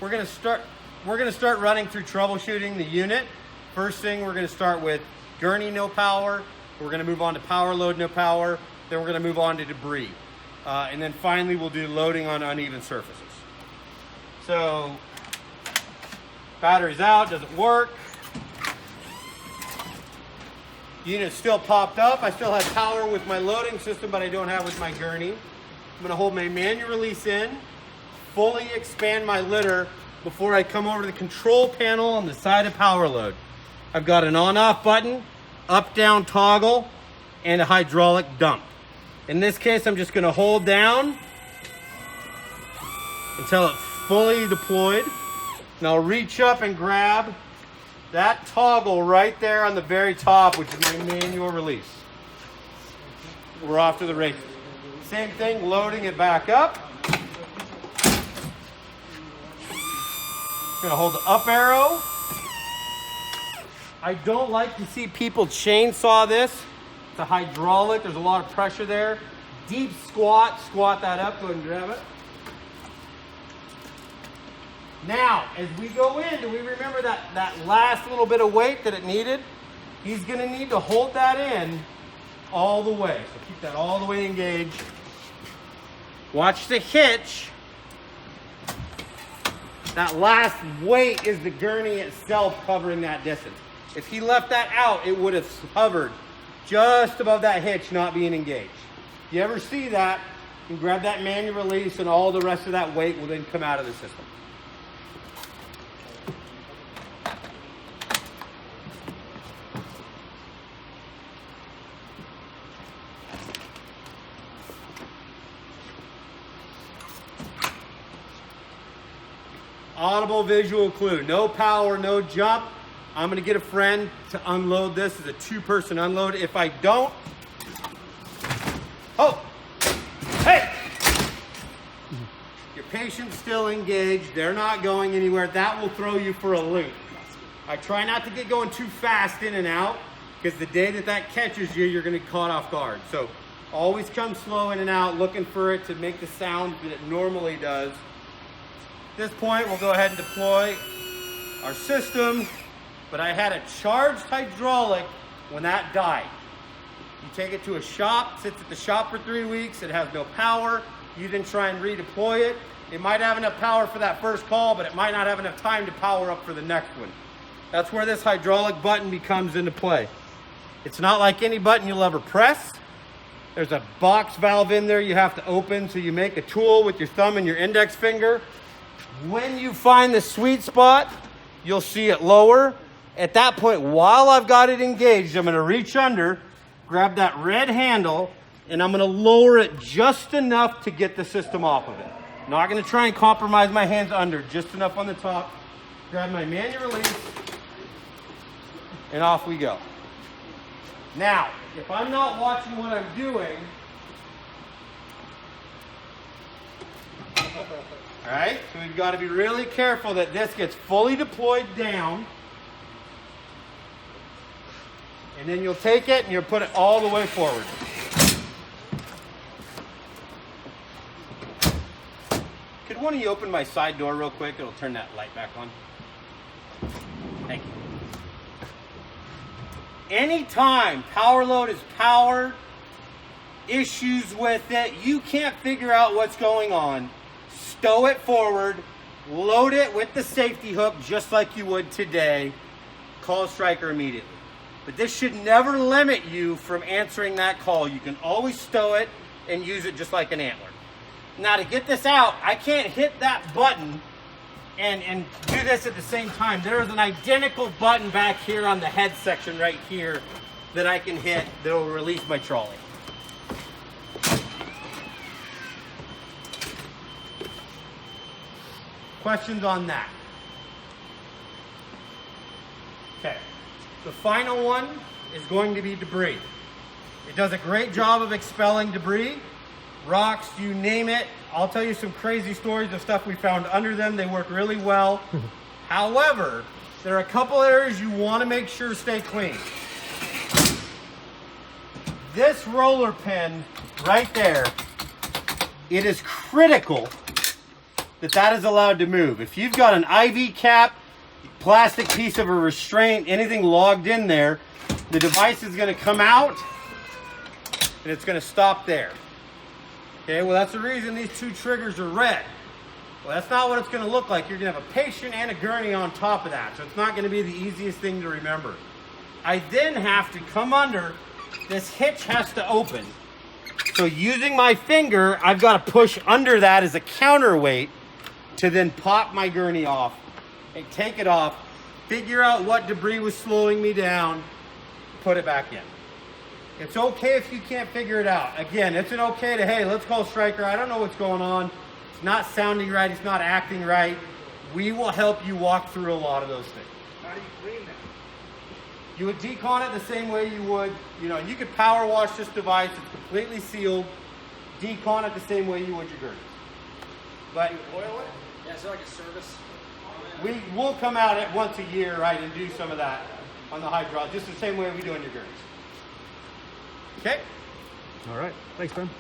we're gonna start running through troubleshooting the unit. First thing, we're gonna start with gurney no power. We're gonna move on to power load no power. Then we're gonna move on to debris. And then finally, we'll do loading on uneven surfaces. So, battery's out, doesn't work. Unit's still popped up. I still have power with my loading system, but I don't have with my gurney. I'm gonna hold my manual release in, fully expand my litter before I come over to the control panel on the side of power load. I've got an on-off button, up-down toggle, and a hydraulic dump. In this case, I'm just gonna hold down until it's fully deployed. And I'll reach up and grab that toggle right there on the very top, which is my manual release. We're off to the races. Same thing, loading it back up. Gonna hold the up arrow. I don't like to see people chainsaw this. It's a hydraulic, there's a lot of pressure there. Deep squat, squat that up, go ahead and grab it. Now, as we go in, do we remember that last little bit of weight that it needed? He's gonna need to hold that in all the way. So keep that all the way engaged. Watch the hitch. That last weight is the gurney itself covering that distance. If he left that out, it would have hovered just above that hitch not being engaged. If you ever see that, you can grab that manual release and all the rest of that weight will then come out of the system. Audible visual clue, no power, no jump. I'm gonna get a friend to unload this as a 2-person unload. If I don't, oh, hey! Your patient's still engaged, they're not going anywhere. That will throw you for a loop. I try not to get going too fast in and out, because the day that catches you, you're gonna get caught off guard. So always come slow in and out, looking for it to make the sound that it normally does. At this point, we'll go ahead and deploy our system, but I had a charged hydraulic when that died. You take it to a shop, sits at the shop for 3 weeks, it has no power, you then try and redeploy it. It might have enough power for that first call, but it might not have enough time to power up for the next one. That's where this hydraulic button comes into play. It's not like any button you'll ever press. There's a box valve in there you have to open, so you make a tool with your thumb and your index finger. When you find the sweet spot, you'll see it lower. At that point, while I've got it engaged, I'm gonna reach under, grab that red handle, and I'm gonna lower it just enough to get the system off of it. Not gonna try and compromise my hands under, just enough on the top. Grab my manual release, and off we go. Now, if I'm not watching what I'm doing, all right, so we've got to be really careful that this gets fully deployed down. And then you'll take it and you'll put it all the way forward. Could one of you open my side door real quick? It'll turn that light back on. Thank you. Anytime power load is powered, issues with it, you can't figure out what's going on, stow it forward, load it with the safety hook just like you would today, call Stryker immediately. But this should never limit you from answering that call. You can always stow it and use it just like an antler. Now to get this out, I can't hit that button and do this at the same time. There is an identical button back here on the head section right here that I can hit that will release my trolley. Questions on that? Okay, the final one is going to be debris. It does a great job of expelling debris, rocks, you name it. I'll tell you some crazy stories of stuff we found under them. They work really well. However, there are a couple areas you want to make sure stay clean. This roller pin right there, it is critical that is allowed to move. If you've got an IV cap, plastic piece of a restraint, anything logged in there, the device is going to come out and it's going to stop there. Okay, well that's the reason these two triggers are red. Well, that's not what it's going to look like. You're going to have a patient and a gurney on top of that, so it's not going to be the easiest thing to remember. I then have to come under, this hitch has to open. So using my finger, I've got to push under that as a counterweight to then pop my gurney off and take it off, figure out what debris was slowing me down, put it back in. It's okay if you can't figure it out. Again, it's an okay to, hey, let's call Stryker. I don't know what's going on. It's not sounding right. It's not acting right. We will help you walk through a lot of those things. How do you clean that? You would decon it the same way you would, you could power wash this device. It's completely sealed. Decon it the same way you would your gurney. But You oil it? Yeah, is there like a service? we will come out at once a year, right, and do some of that on the hydraulic, just the same way we do on your gurneys. Okay? All right. Thanks, Ben.